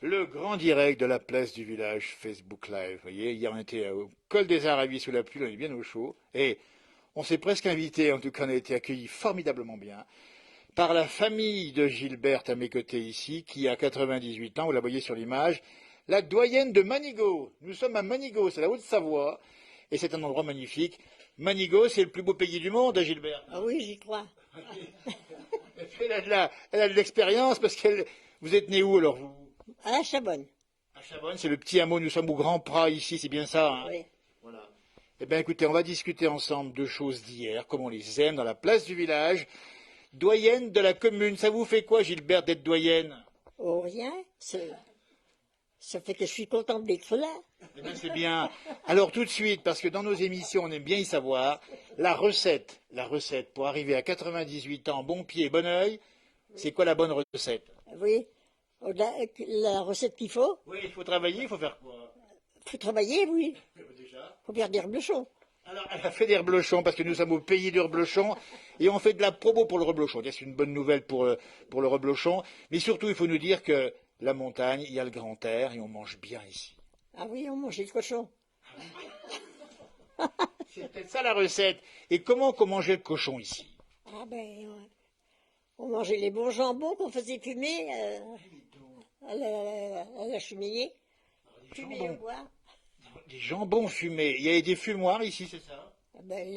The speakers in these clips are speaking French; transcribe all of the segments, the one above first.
Le grand direct de la place du village Facebook Live. Vous voyez, hier on était au col des Aravis sous la pluie, on est bien au chaud. Et on s'est presque invité, en tout cas on a été accueillis formidablement bien, par la famille de Gilberte à mes côtés ici, qui a 98 ans, vous la voyez sur l'image, la doyenne de Manigot. Nous sommes à Manigot, c'est la Haute-Savoie, et c'est un endroit magnifique. Manigot, c'est le plus beau pays du monde, Gilberte. Ah oui, j'y crois. Elle a de l'expérience parce qu'elle. Vous êtes né où alors vous? À la Chabonne. À Chamonix, c'est le petit hameau, nous sommes au Grand Prat ici, c'est bien ça, hein? Oui. Voilà. Eh bien écoutez, on va discuter ensemble de choses d'hier, comme on les aime, dans la place du village. Doyenne de la commune, ça vous fait quoi, Gilbert, d'être doyenne? Oh, rien. Ça fait que je suis contente d'être là. Eh bien c'est bien. Alors tout de suite, parce que dans nos émissions, on aime bien y savoir, la recette pour arriver à 98 ans, bon pied, bon oeil, c'est quoi la bonne recette? Oui. La recette qu'il faut. Oui, il faut travailler, il faut faire quoi? Faut travailler, oui. Déjà. Faut faire des reblochons. Alors, elle a fait des reblochons parce que nous sommes au pays du reblochon et on fait de la promo pour le reblochon. C'est une bonne nouvelle pour le reblochon. Mais surtout, il faut nous dire que la montagne, il y a le grand air et on mange bien ici. Ah oui, on mangeait le cochon. C'est peut-être ça la recette. Et comment qu'on mangeait le cochon ici? Ah ben, on mangeait les bons jambons qu'on faisait fumer à la cheminée. Des Fumer au jambons. bois. Des jambons fumés. Il y avait des fumoirs ici, c'est ça? Ah ben,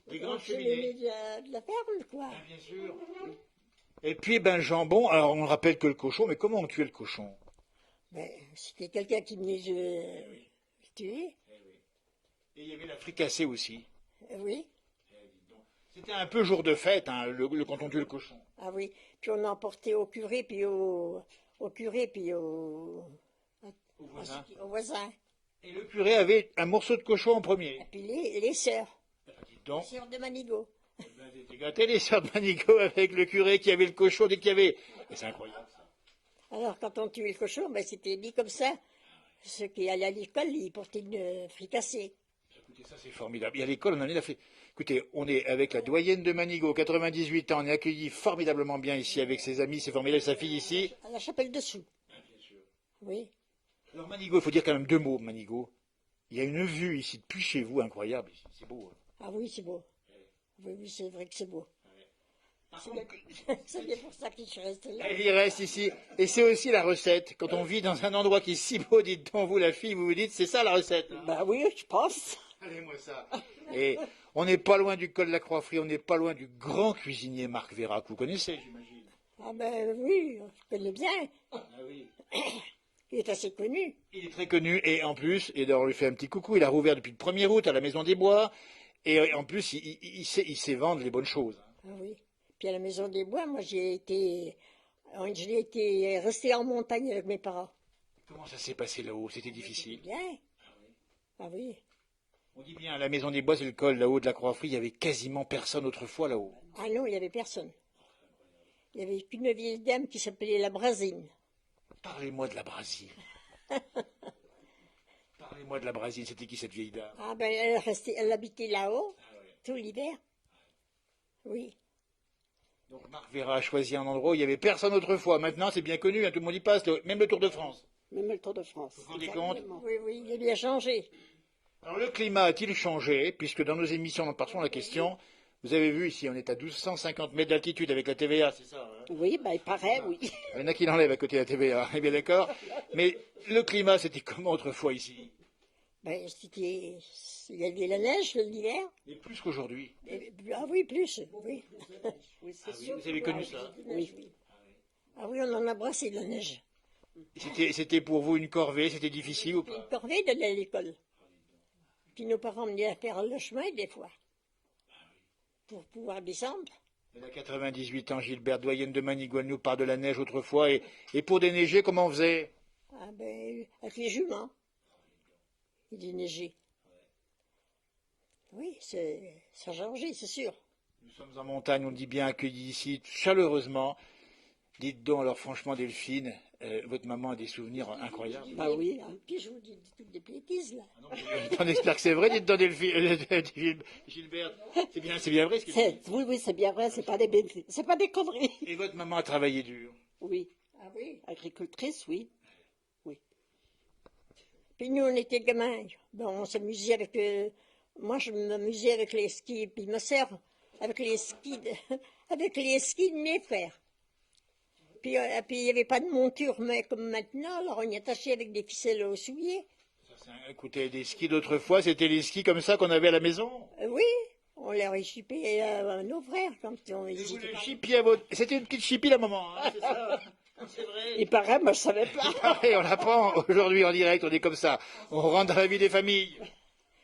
Des grandes cheminées. de la ferme, quoi. Ah, bien sûr. Et puis, ben, le jambon, alors on rappelle que le cochon, mais comment on tuait le cochon? Ben, c'était quelqu'un qui venait le tuer. Et il y avait la fricassée aussi. Oui. C'était un peu jour de fête, hein, quand on tuait le cochon. Ah oui. Puis on emportait au curé, puis au curé, puis Au voisin. au voisin. Et le curé avait un morceau de cochon en premier. Et puis les sœurs. Dites Les donc, sœurs de Manigot. ben, t'étais gâtés les sœurs de Manigot avec le curé qui avait le cochon dès qu'il y avait. Et c'est incroyable ça. Alors, quand on tuait le cochon, ben, c'était dit comme ça. Ceux qui allaient à l'école, ils portaient une fricassée. Écoutez, ça c'est formidable. Et à l'école, on en est là fait. Écoutez, on est avec la doyenne de Manigot, 98 ans, on est accueilli formidablement bien ici avec ses amis, c'est formidable, sa fille ici. À la chapelle dessous. Oui. Alors Manigot, il faut dire quand même deux mots, Manigot. Il y a une vue ici depuis chez vous incroyable, ici. C'est beau. Hein. Ah oui, c'est beau. Oui, oui, c'est vrai que c'est beau. Par C'est contre, bien, c'est bien pour ça que je suis restée là. elle y reste ici. Et c'est aussi la recette. Quand on vit dans un endroit qui est si beau, dites donc vous la fille, vous vous dites, c'est ça la recette. Hein. Ben oui, je pense. Allez-moi ça. Et on n'est pas loin du col de la Croix-Frie, on n'est pas loin du grand cuisinier Marc Vérac. Vous connaissez, j'imagine. Ah ben oui, je connais bien. Ah oui. Il est assez connu. Il est très connu et en plus, et d'ailleurs on lui fait un petit coucou, il a rouvert depuis le 1er août à la Maison des Bois. Et en plus, il sait vendre les bonnes choses. Ah oui. Puis à la Maison des Bois, moi j'ai été restée en montagne avec mes parents. Comment ça s'est passé là-haut? C'était difficile. Bien. Ah oui. On dit bien, à la Maison des Bois, c'est le col là-haut de la Croix-Frie, il y avait quasiment personne autrefois là-haut. Ah non, il n'y avait personne. Il n'y avait qu'une vieille dame qui s'appelait la Brasine. Parlez-moi de la Brasile. Parlez-moi de la Brasile, c'était qui cette vieille dame? Ah ben elle habitait là-haut, tout l'hiver. Oui. Donc Marc Vera a choisi un endroit où il n'y avait personne autrefois. Maintenant, c'est bien connu, hein, tout le monde y passe, même le Tour de France. Même le Tour de France. Vous vous rendez compte? Oui, oui, il a bien changé. Alors le climat a-t-il changé? Puisque dans nos émissions, nous partons la question. Vous avez vu ici, on est à 1250 mètres d'altitude avec la TVA, c'est ça hein? Oui, ben il paraît, oui. Il y en a qui l'enlèvent à côté de la TVA, on est bien d'accord. Mais le climat, c'était comment autrefois ici? Ben il y avait la neige l'hiver. Et plus qu'aujourd'hui. Ah oui, plus, oui. Oui, Ah oui, vous avez connu ça? Oui. Ah oui, on en a brassé de la neige. C'était pour vous une corvée, c'était difficile ou Puis une pas? corvée d'aller à l'école. Puis nos parents me disaient faire le chemin des fois. Pour pouvoir descendre. Elle a 98 ans, Gilbert Doyenne de Manigoine nous parle de la neige autrefois. Et pour déneiger, comment on faisait? Ah ben, avec les juments. Il déneigeait. Oui, ça a changé, c'est sûr. Nous sommes en montagne, on dit bien accueillis ici, chaleureusement. Dites donc, alors franchement, Delphine, votre maman a des souvenirs incroyables. Bah oui. Hein. Puis je vous dis toutes des bêtises, là. On espère que c'est vrai, dites dans Gilbert. C'est bien vrai ce que tu dis. Oui, oui, c'est bien vrai, c'est pas des bêtises, c'est pas des conneries. Et votre maman a travaillé dur. Oui, Ah oui. agricultrice, oui. Puis nous, on était gamins. Bon, on s'amusait avec... moi, je m'amusais avec les skis. Puis ma sœur, avec les skis avec les skis de mes frères. Puis il n'y avait pas de monture, mais comme maintenant, alors on y attachait avec des ficelles au soulier. Écoutez, des skis d'autrefois, c'était les skis comme ça qu'on avait à la maison. Oui, on les réchipait à nos frères quand on Et vous hésitait le pas. chipiez à votre... C'était une petite chipie la maman, hein, c'est ça. C'est vrai. Il paraît, moi je savais pas. Pareil, on l'apprend aujourd'hui en direct, on est comme ça. On rentre dans la vie des familles.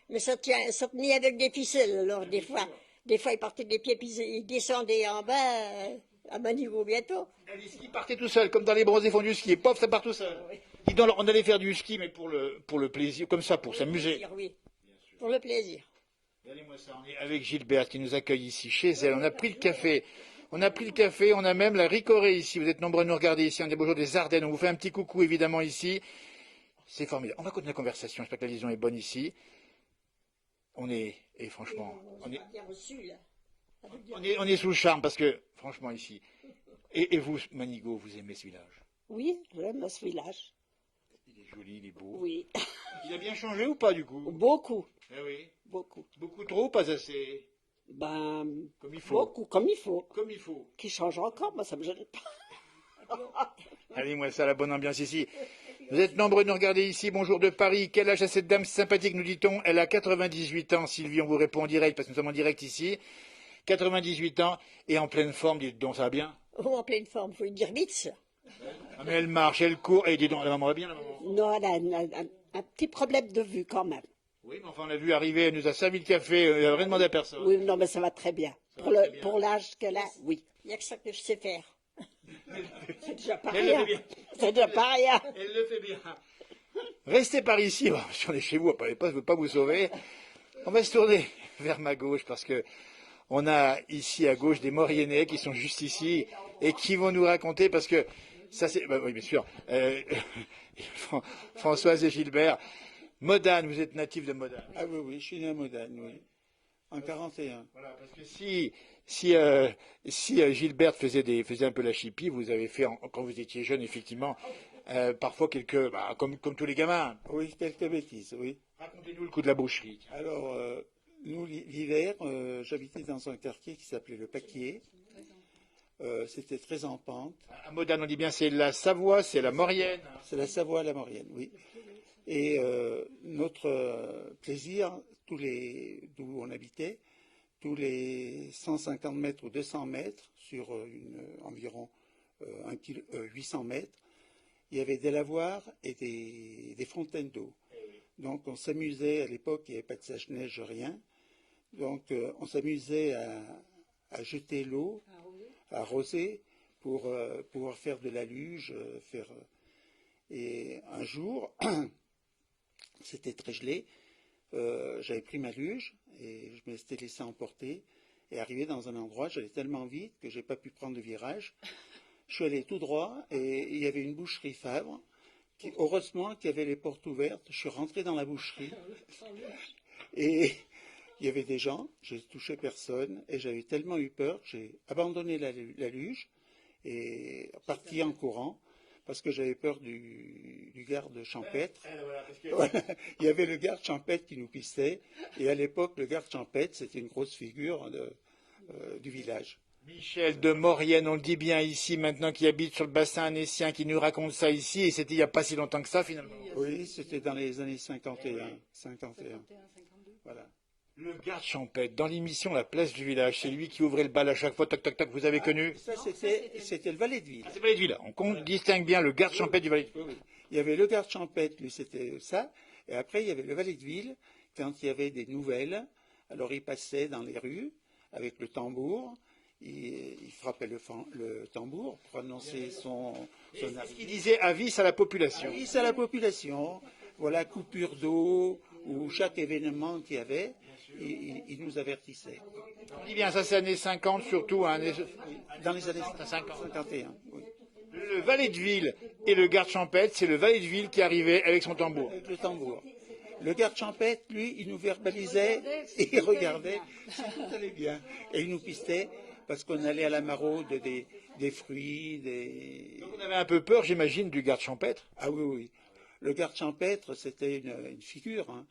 Mais ça tenait avec des ficelles, alors des fois ils partaient des pieds, puis ils descendaient en bas, à mon niveau bientôt. Et les skis partaient tout seuls, comme dans les bronzés font du ski, et pof, ça part tout seul. Dis donc, on allait faire du ski, mais pour le plaisir, comme ça, pour s'amuser. Oui, pour le plaisir. Regardez-moi ça, on est avec Gilberte qui nous accueille ici chez elle. On a pris le café. On a même la ricorée ici. Vous êtes nombreux à nous regarder ici. On est beau jour des Ardennes. On vous fait un petit coucou évidemment ici. C'est formidable. On va continuer la conversation. J'espère que la vision est bonne ici. Et franchement, Bien reçu, là. on est sous le charme parce que, franchement, ici. Et vous, Manigo, vous aimez ce village? Oui, j'aime ce village. Il est joli, il est beau. Oui, Il a bien changé ou pas du coup? beaucoup, Eh oui. beaucoup. Beaucoup trop, pas assez. Ben, Comme il faut. beaucoup, comme il faut. Comme il faut. Qui change encore, moi ça me gêne pas. Allez, moi ça, la bonne ambiance ici. Vous êtes nombreux à nous regarder ici. Bonjour de Paris. Quel âge a cette dame sympathique, nous dit-on? Elle a 98 ans, Sylvie. On vous répond en direct parce que nous sommes en direct ici. 98 ans et en pleine forme. Dites donc, ça va bien? Oh, en pleine forme, faut le dire vite, ça. Ah, mais elle marche, elle court. Et dis donc, la maman va bien, la maman? Non, elle a un petit problème de vue quand même. Oui, mais enfin, on l'a vu arriver, elle nous a servi le café, elle n'a rien demandé à personne. Oui, non, mais ça va très bien. Pour l'âge qu'elle a, oui. Il n'y a que ça que je sais faire. C'est déjà pas Elle le rien. fait bien. C'est déjà pas rien. Elle le fait bien. Restez par ici. Bon, si on est chez vous, je ne veux pas vous sauver. On va se tourner vers ma gauche parce que on a ici à gauche des Mauriennais qui sont juste ici et qui vont nous raconter parce que ça c'est... Bah, oui, bien sûr. Françoise et Gilbert. Modane, vous êtes natif de Modane. Ah oui, oui, je suis né à Modane, oui. En 41. Voilà, parce que si Gilbert faisait un peu la chipie, vous avez fait, quand vous étiez jeune, effectivement, parfois comme tous les gamins. Oui, quelques bêtises, oui. Racontez-nous le coup de la boucherie. Alors, nous, l'hiver, j'habitais dans un quartier qui s'appelait le Paquier. C'était très en pente. À Modane, on dit bien, c'est la Savoie, c'est la Maurienne. C'est la Savoie, la Maurienne, oui. Et notre plaisir, d'où on habitait, tous les 150 mètres ou 200 mètres, sur environ 800 mètres, il y avait des lavoirs et des fontaines d'eau. Donc on s'amusait, à l'époque il n'y avait pas de sèche-neige, rien. Donc on s'amusait à jeter l'eau, à arroser, pour pouvoir faire de la luge. Et un jour, c'était très gelé, j'avais pris ma luge et je m'étais laissé emporter. Et arrivé dans un endroit, j'allais tellement vite que je n'ai pas pu prendre de virage. Je suis allé tout droit et il y avait une boucherie Favre. Heureusement qu'il y avait les portes ouvertes. Je suis rentré dans la boucherie et il y avait des gens. J'ai touché personne et j'avais tellement eu peur, j'ai abandonné la luge et parti en courant parce que j'avais peur du garde champêtre. Il y avait le garde champêtre qui nous pistait et à l'époque le garde champêtre c'était une grosse figure du village. Michel de Maurienne, on le dit bien ici maintenant, qui habite sur le bassin annécien, qui nous raconte ça ici, et c'était il n'y a pas si longtemps que ça finalement. Oui, c'était dans les années 51. 51. Voilà. Le garde champêtre, dans l'émission La place du village, c'est lui qui ouvrait le bal à chaque fois, tac tac tac, vous avez connu? Ça c'était le valet de ville. Ah, c'est valet de ville, distingue bien le garde champêtre du valet de ville. Oui. Il y avait le garde champêtre, lui c'était ça, et après il y avait le valet de ville, quand il y avait des nouvelles, alors il passait dans les rues avec le tambour. Il frappait le tambour pour annoncer son arrivée. Ce qu'il disait avis à la population. Avis à la population, voilà, coupure d'eau, ou chaque événement qu'il y avait, il nous avertissait. On dit bien, ça c'est années 50 surtout, hein, Dans les années 50. 51, oui. Le valet de ville et le garde champêtre, c'est le valet de ville qui arrivait avec son tambour. Avec le tambour. Le garde champêtre, lui, il nous verbalisait et il regardait si tout allait bien. Et il nous pistait parce qu'on allait à la maraude des fruits, des... Vous avez un peu peur, j'imagine, du garde champêtre. Ah oui, oui. Le garde champêtre, c'était une figure. Hein.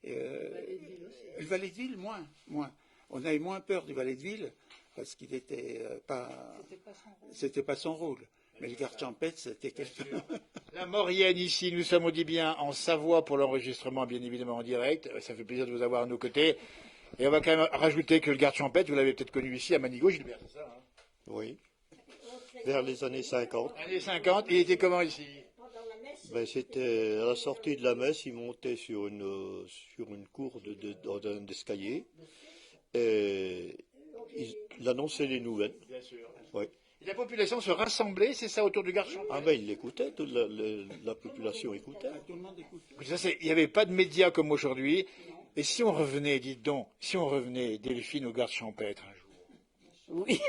Le valet de ville, moins. On avait moins peur du valet de ville parce qu'il était pas... C'était pas son rôle. Mais le garde champêtre, c'était quelqu'un... La Maurienne ici, nous sommes, on dit bien, en Savoie pour l'enregistrement, bien évidemment en direct. Ça fait plaisir de vous avoir à nos côtés. Et on va quand même rajouter que le garde champêtre, vous l'avez peut-être connu ici à Manigot, Gilbert, c'est ça, hein? Oui, vers les années 50. Années 50, il était comment ici? Ben, c'était à la sortie de la messe, il montait sur une cour d'un escalier et il annonçait les nouvelles. Bien sûr. Oui. Et la population se rassemblait, c'est ça, autour du garde champêtre? Ah ben il l'écoutait, toute la population écoutait. Tout le monde écoute. Il n'y avait pas de médias comme aujourd'hui. Et si on revenait, dites donc, si on revenait, Delphine, au garde champêtre un jour, Oui.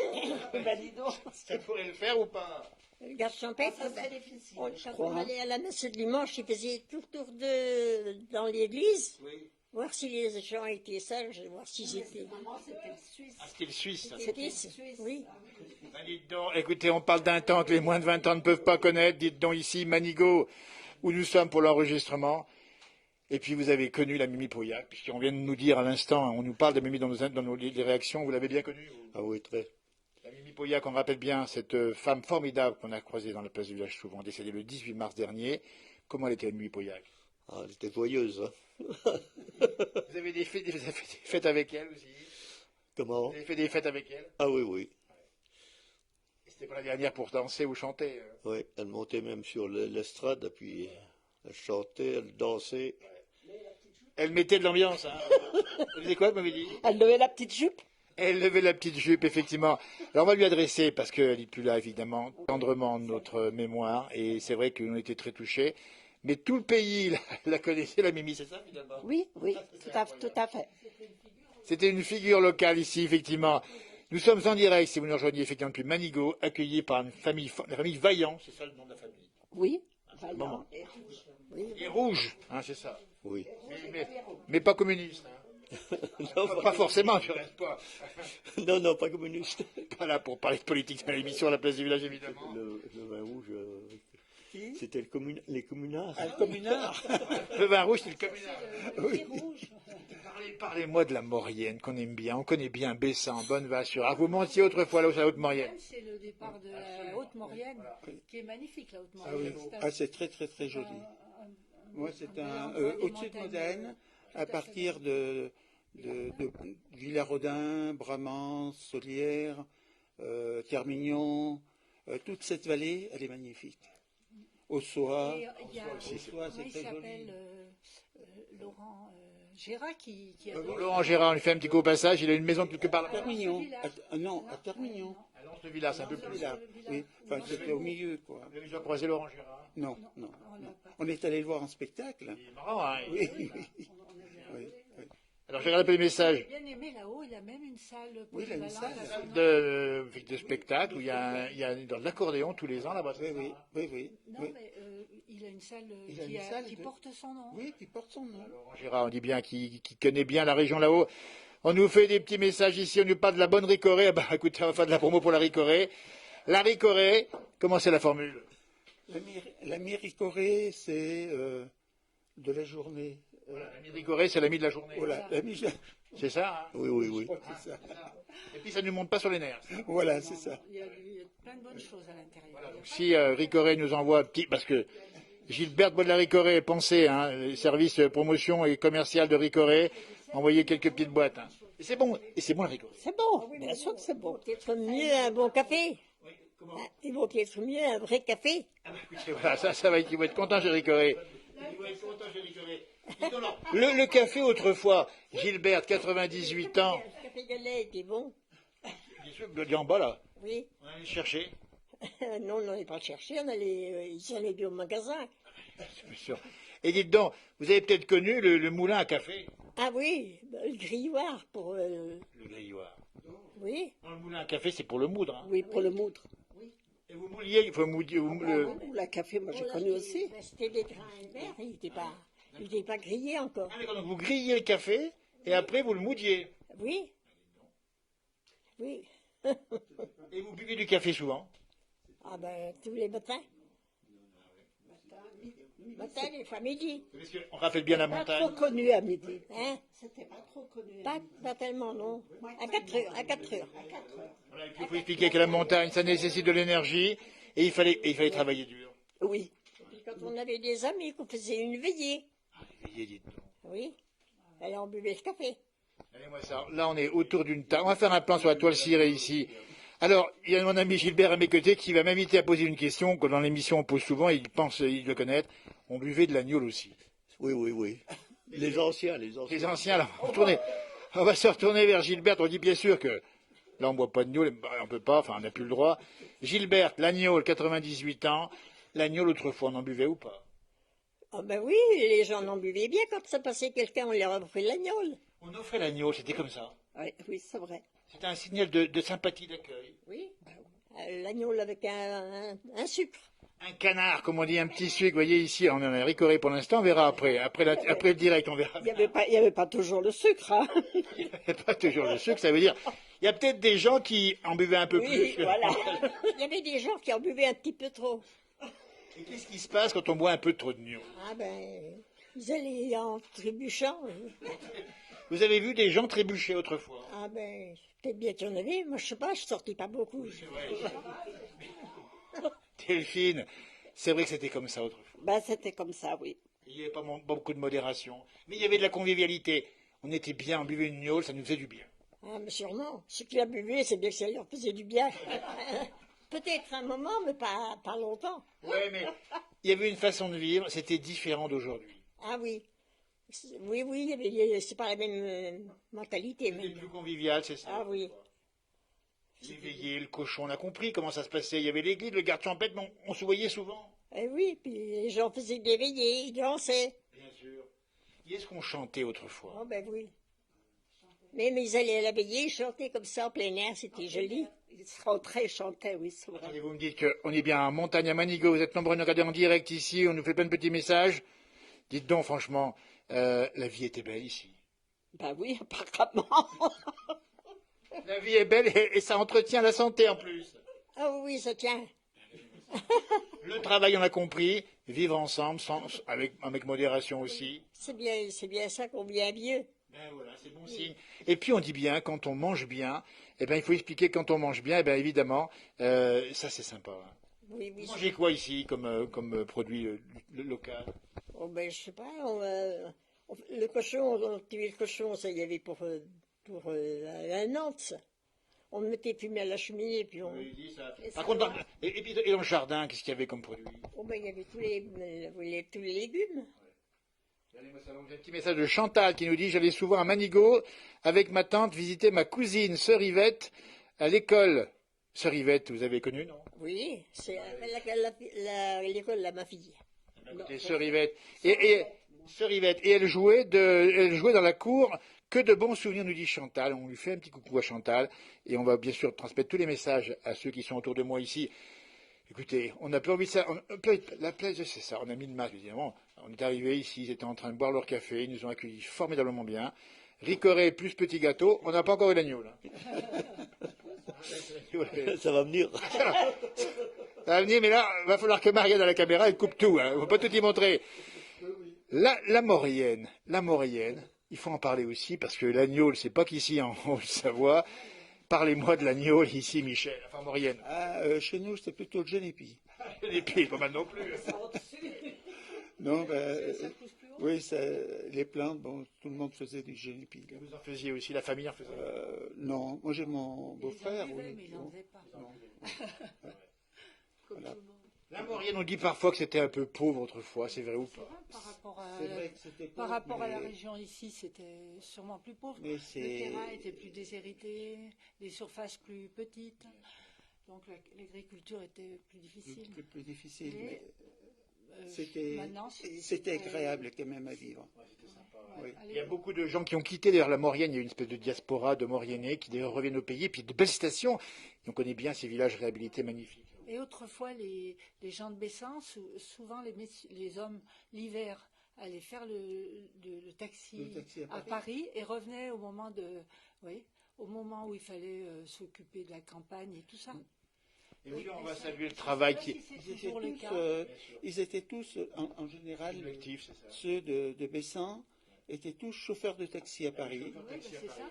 Ben, dis donc. ça pourrait le faire ou pas? Le garde champêtre, quand on allait à la messe le dimanche, il faisait tout le tour dans l'église, Oui. voir si les gens étaient sages, voir s'ils étaient. Ah, c'était le Suisse, ça. Oui. Ben, dites donc, écoutez, on parle d'un temps que les moins de 20 ans ne peuvent pas connaître. Dites donc ici, Manigot, où nous sommes pour l'enregistrement. Et puis vous avez connu la Mimi Pauillac, puisqu'on vient de nous dire à l'instant, on nous parle de Mimi dans les réactions, vous l'avez bien connue, vous? Ah oui, très. La Mimi Pauillac, on rappelle bien, cette femme formidable qu'on a croisée dans la place du village souvent, décédée le 18 mars dernier. Comment elle était, la Mimi Pauillac? Ah, elle était joyeuse. Hein. Vous avez fait des fêtes avec elle aussi? Comment? Vous avez fait des fêtes avec elle? Ah oui, oui. Et c'était pas la dernière pour danser ou chanter? Oui, elle montait même sur l'estrade, et puis elle chantait, elle dansait. Elle mettait de l'ambiance, hein? Vous savez quoi, vous m'avez dit? Elle levait la petite jupe. Elle levait la petite jupe, effectivement. Alors on va lui adresser, parce qu'elle n'est plus là, évidemment, tendrement notre mémoire. Et c'est vrai qu'on était très touchés. Mais tout le pays la connaissait, la Mimi, c'est ça, finalement? Oui, oui, tout à fait. C'était une figure locale ici, effectivement. Nous sommes en direct, si vous nous rejoignez, effectivement, depuis Manigot, accueillis par une famille, la famille Vaillant, c'est ça le nom de la famille? Oui. Maman. Et rouge, hein, c'est ça. Oui. Mais pas communiste. Hein. Non, Pas forcément, je reste pas. non, non, pas communiste. Pas là pour parler de politique dans l'émission à la place du village, évidemment. Le vin rouge, c'était les communards. Un communard. Le vin rouge, c'est le communard. Oui. Parlez-moi de la Maurienne, qu'on aime bien. On connaît bien Bessan, Bonnevache. Ah, vous mentiez autrefois là où c'est la Haute-Maurienne. C'est le départ de la Haute-Maurienne, qui est magnifique, la Ah Haute-Maurienne. oui. Ah, c'est très, très, très joli. Moi, c'est au-dessus de Modène, à partir de Villarodin, Bramans, Solière, Termignon, toute cette vallée, elle est magnifique. Ossois, Et il y a, Ossois, c'est il très joli. s'appelle Laurent Gérard qui a Laurent Gérard, on lui fait un petit coup au passage. Il a une maison quelque part là. Termignon. Non, à Termignon. Alors, ce village, c'est un peu plus là. Là, oui. Enfin, c'était au milieu, quoi. Vous avez déjà croisé Laurent Gérard? Non, non. On est allé le voir en spectacle. Il est marrant, hein? Oui, oui. Oui, oui. Alors, j'ai regardé les messages bien aimé là-haut, il a même une salle Oui, il a une polyvalente. salle. de spectacle où il y a dans l'accordéon tous les ans là-bas. Oui, oui, oui, oui. Non, Oui. mais il a une salle Il a une salle qui de- porte son nom. Oui, qui porte son nom. Laurent Gérard, on dit bien qu'il connaît bien la région là-haut. On nous fait des petits messages ici, on nous parle de la bonne ricorée. Ah bah écoutez, on va faire de la promo pour la ricorée. La ricorée, comment c'est la formule? La miricorée, c'est de la journée. La ricorée, c'est l'ami de la journée. Voilà, C'est ça, hein? Oui, oui, oui. c'est ça. Et puis ça ne nous monte pas sur les nerfs. Voilà, c'est ça. Il y a plein de bonnes choses à l'intérieur. Si Ricoré nous envoie un petit, parce que Gilberte Baud de la Ricoré, pensez, hein, les services promotion et commercial de Ricoré, envoyez quelques petites boîtes. Hein. Et c'est bon le Ricoré. C'est bon, bien sûr que c'est bon. Peut-être mieux un bon café. Ils vont être mieux un vrai café. Écoutez, voilà, ça va être, ils vont être contents chez Ricoré. Ils vont être contents chez Ricoré. Dites-donc, alors, le café autrefois, Gilberte, 98 ans, Le café de lait était bon. bien sûr, le en bas là, Oui. on allait le chercher, Non, on n'allait pas le chercher, ils allaient au magasin. bien sûr. Et dites donc, vous avez peut-être connu le moulin à café, Ah oui, le grilloir pour... le grilloir. oui. Non, le moulin à café, c'est pour le moudre. Hein. Oui, pour le moudre. Et vous mouliez, il faut mouiller. Ou la café, moi j'ai Voilà, connu aussi. c'était des grains verts, il n'était pas grillé encore. Ah, d'accord, donc vous grillez le café et après vous le moudiez. Oui, oui. Et vous buvez du café souvent. Ah ben, tous les matins. Matin, des fois midi. Parce qu'on rappelle bien la Pas montagne. trop connu à midi. Hein? C'était pas trop connu. Pas tellement, non. À 4 heures, à 4 heures. Voilà, et puis il faut expliquer que la montagne, ça nécessite de l'énergie et il fallait travailler dur. Oui. Puis quand on avait des amis, qu'on faisait une veillée. Veillez, dites donc. Oui. Alors on buvait le café. Allez-moi ça. Là, on est autour d'une table. On va faire un plan sur la toile cirée ici. Alors, il y a mon ami Gilbert à mes côtés qui va m'inviter à poser une question que dans l'émission on pose souvent, il pense il le connaître. On buvait de l'agneau aussi. Oui, oui, oui. Les anciens, les anciens. Les anciens, là, on va se retourner vers Gilbert. On dit bien sûr que là, on ne boit pas de gnôle, on peut pas, enfin, on n'a plus le droit. Gilbert, l'agneau, 98 ans. L'agneau, autrefois, on en buvait ou pas? Ah ben oui, les gens en buvaient bien quand ça passait quelqu'un, on leur offrait l'agneau. On offrait l'agneau, c'était comme ça. Oui, oui, c'est vrai. C'était un signal de sympathie, d'accueil. Oui. L'agneau avec un sucre. Un canard, comme on dit, un petit sucre. Vous voyez ici, on en a ricoré pour l'instant, on verra après. Après le direct, on verra. Il y avait pas toujours le sucre, hein. Il n'y a pas toujours le sucre, ça veut dire. Il y a peut-être des gens qui en buvaient un peu Oui, plus. voilà. Il y avait des gens qui en buvaient un petit peu trop. Et qu'est-ce qui se passe quand on boit un peu trop de gnôle? Ah ben, ils allaient en trébuchant. Vous avez vu des gens trébucher autrefois? Ah ben, peut-être bien qu'il y en avait. Moi, je sais pas, je sortais pas beaucoup. Delphine, c'est vrai que c'était comme ça autrefois. Ben, c'était comme ça, oui. Il n'y avait pas beaucoup de modération. Mais il y avait de la convivialité. On était bien, on buvait une gnôle, ça nous faisait du bien. Ah, mais sûrement. Ceux qui la buvaient, c'est bien que ça leur faisait du bien. Peut-être un moment, mais pas longtemps. Ouais, mais il y avait une façon de vivre, c'était différent d'aujourd'hui. Ah oui. Oui, c'est pas la même mentalité. C'était Même. plus convivial, c'est ça. Ah oui. L'éveillé, le cochon, on a compris comment ça se passait. Il y avait l'église, le garde champêtre, mais on se voyait souvent. Eh oui, puis les gens faisaient des veillées, ils dansaient. Bien sûr. Et est-ce qu'on chantait autrefois? Oh ben oui. Même ils allaient à la veillée, ils chantaient comme ça en plein air, c'était joli. Ils se rentraient et chantaient, oui, c'est vrai. Attendez, vous me dites qu'on est bien en montagne à Manigo, vous êtes nombreux à nous regarder en direct ici, on nous fait plein de petits messages. Dites donc, franchement, la vie était belle ici. Ben oui, apparemment. La vie est belle et ça entretient la santé en plus. Ah oui, ça tient. Le travail, on a compris, vivre ensemble, avec modération aussi. C'est bien ça qu'on vient vieux. Ben voilà, c'est bon signe. Et puis on dit bien, quand on mange bien, eh ben, il faut expliquer quand on mange bien, eh ben, évidemment, ça c'est sympa. Hein. Oui, Vous mangez quoi ici comme produit local? Oh ben je sais pas, le cochon, on tuait le cochon, ça y avait pour la Nantes, ça. On le mettait fumer à la cheminée, puis on... Oui, dit ça. Et Par ça contre, va. et dans le jardin, qu'est-ce qu'il y avait comme produit? Oh ben il y avait tous les légumes. Regardez-moi ça, donc, j'ai un petit message de Chantal qui nous dit: j'allais souvent à Manigo avec ma tante visiter ma cousine, sœur Yvette, à l'école. Sœur Yvette, vous avez connu, non? Oui, c'est l'école de ma fille. Écoutez, sœur Yvette. Sœur Yvette. Et elle jouait dans la cour. Que de bons souvenirs, nous dit Chantal. On lui fait un petit coucou à Chantal. Et on va bien sûr transmettre tous les messages à ceux qui sont autour de moi ici. Écoutez, on n'a plus envie de ça. La plaise, c'est ça. On a mis le masque, évidemment. On est arrivé ici, ils étaient en train de boire leur café. Ils nous ont accueillis formidablement bien. Ricoré plus petit gâteau. On n'a pas encore eu l'agneau, là. Ça va venir. Ça va venir, mais là, il va falloir que Marianne à la caméra, elle coupe tout. Hein. On ne va pas tout y montrer. La Maurienne, il faut en parler aussi, parce que l'agneau, c'est pas qu'ici en Haute-Savoie. Parlez-moi de l'agneau ici, Michel, enfin Maurienne. Ah, chez nous, c'était plutôt le génépi. Les pieds, pas mal non plus. Non, oui, les plantes, bon, tout le monde faisait du génépi. Vous en faisiez aussi, la famille en faisait. Non, moi j'ai mon beau-frère. Il en buvait, Oui. mais il n'en faisait pas. Comme Voilà. tout le monde. La Maurienne, on dit parfois que c'était un peu pauvre autrefois, c'est vrai ou C'est pas? vrai, par rapport à, C'est vrai que c'était par pauvre, rapport à la mais- région ici, c'était sûrement plus pauvre. Mais Le c'est- terrain était plus déshérité, les surfaces plus petites, donc l'agriculture était plus difficile. plus difficile, Mais, mais c'était maintenant, agréable quand même à vivre. Oui. Il y a beaucoup de gens qui ont quitté d'ailleurs la Maurienne, il y a une espèce de diaspora de Mauriennais qui d'ailleurs reviennent au pays, et puis de belles stations. Et on connaît bien ces villages réhabilités magnifiques. Et autrefois, les gens de Bessan, souvent les hommes, l'hiver, allaient faire le taxi, Le taxi à à Paris et revenaient oui, au moment où il fallait s'occuper de la campagne et tout ça. Et puis on va saluer le travail qui est C'est toujours le cas. Ils étaient tous, en général, collectif, c'est ça. ceux de Bessan étaient tous chauffeurs de taxi à Paris. Oui, c'est ça.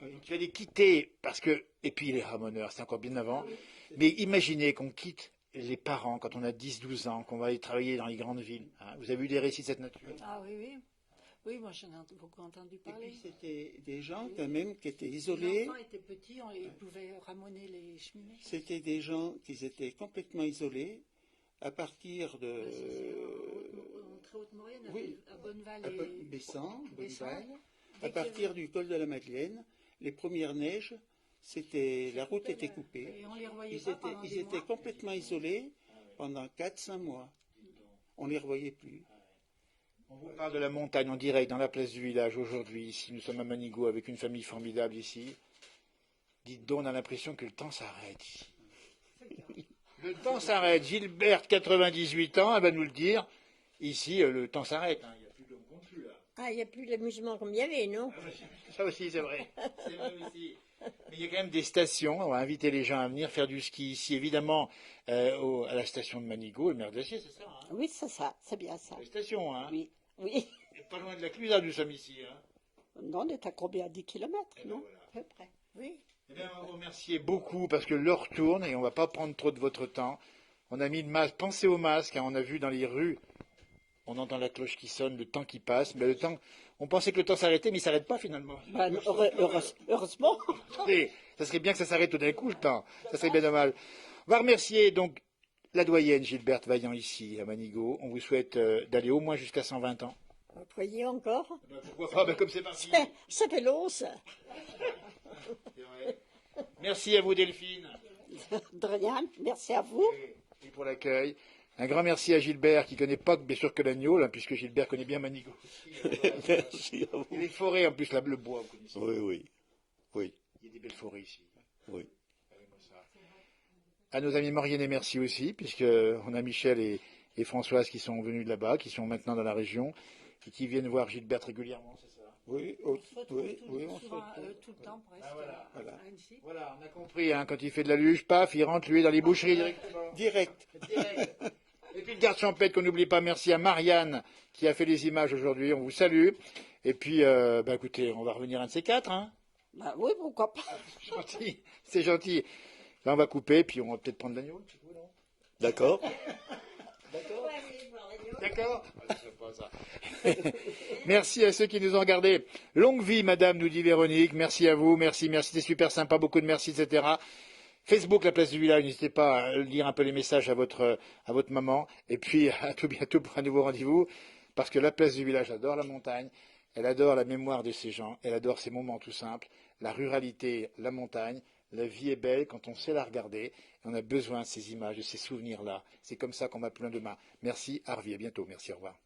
Donc il fallait quitter, parce que, et puis les ramoneurs, c'est encore bien avant, mais imaginez qu'on quitte les parents quand on a 10-12 ans, qu'on va aller travailler dans les grandes villes. Hein. Vous avez eu des récits de cette nature? Ah oui, oui. Oui, moi j'en ai beaucoup entendu Et parler. puis c'était des gens quand même qui étaient Les isolés. enfants étaient petits, ils pouvaient ramoner les cheminées. C'était des gens qui étaient complètement isolés à partir de En très haute Maurienne, oui. à Bonneval à et Bessan, Bessan. Bonneval. Dès À qu'il y partir avait- du col de la Madeleine, les premières neiges, la route était coupée. Et on les revoyait Ils pas étaient, pendant ils des étaient mois. complètement isolés pendant 4-5 mois. On ne les revoyait plus. On vous parle de la montagne en direct dans la place du village aujourd'hui. Ici, nous sommes à Manigot avec une famille formidable ici. Dites donc, on a l'impression que le temps s'arrête ici. Le temps s'arrête. Gilberte, 98 ans, elle va nous le dire. Ici, le temps s'arrête. Hein. Il n'y a plus de confus là. Ah, il n'y a plus d'amusement comme il y avait, non? Ça aussi, c'est vrai. C'est vrai aussi. Mais il y a quand même des stations. On va inviter les gens à venir faire du ski ici, évidemment, à la station de Manigot, le maire d'Acier, c'est ça, hein? Oui, c'est ça, c'est bien ça. La station, hein? Oui, oui. Et pas loin de la Clusaz, nous sommes ici, hein? Non, on est à combien? 10 kilomètres, Eh ben non? voilà. À peu près. Oui. Eh bien, on va vous remercier beaucoup parce que l'heure tourne et on ne va pas prendre trop de votre temps. On a mis le masque. Pensez au masque, hein, on a vu dans les rues, on entend la cloche qui sonne, le temps qui passe. Mais le temps, on pensait que le temps s'arrêtait, mais il ne s'arrête pas finalement. Ben, heureusement. Et ça serait bien que ça s'arrête tout d'un coup, le temps. Ça serait bien dommage. On va remercier donc la doyenne Gilberte Vaillant ici à Manigot. On vous souhaite d'aller au moins jusqu'à 120 ans. Vous croyez encore? Pourquoi pas, comme c'est parti. Ça fait long, ça. C'est vrai. Merci à vous Delphine. De rien, merci à vous. Et pour l'accueil. Un grand merci à Gilbert, qui ne connaît pas bien sûr que l'agneau, là, puisque Gilbert connaît bien Manigot. Merci à vous. Et les forêts, en plus, là, le bois, vous connaissez. Oui, oui. Oui, Il y a des belles forêts ici. oui. À nos amis Mauriennais, merci aussi, puisqu'on a Michel et Françoise qui sont venus de là-bas, qui sont maintenant dans la région, et qui viennent voir Gilberte régulièrement, c'est ça? Oui, On se retrouve on se souvent, retrouve. tout le temps presque. voilà. Voilà. à Annecy. Voilà, on a compris, hein, quand il fait de la luge, paf, il rentre, lui, dans les boucheries directement. Direct. Direct. Et puis le garde champêtre qu'on n'oublie pas, merci à Marianne qui a fait les images aujourd'hui, on vous salue. Et puis, écoutez, on va revenir un de ces quatre, hein. Ben oui, pourquoi pas. Gentil, c'est gentil. Là, on va couper, puis on va peut-être prendre l'agneau, c'est tout, non? D'accord. D'accord. Merci à ceux qui nous ont regardés. Longue vie, madame, nous dit Véronique. Merci à vous, merci, c'est super sympa, beaucoup de merci, etc. Facebook, la place du village, n'hésitez pas à lire un peu les messages à votre maman. Et puis, à tout bientôt pour un nouveau rendez-vous. Parce que la place du village adore la montagne, elle adore la mémoire de ces gens, elle adore ces moments tout simples, la ruralité, la montagne. La vie est belle quand on sait la regarder. Et on a besoin de ces images, de ces souvenirs-là. C'est comme ça qu'on va plus loin demain. Merci, Harvey, à bientôt. Merci, au revoir.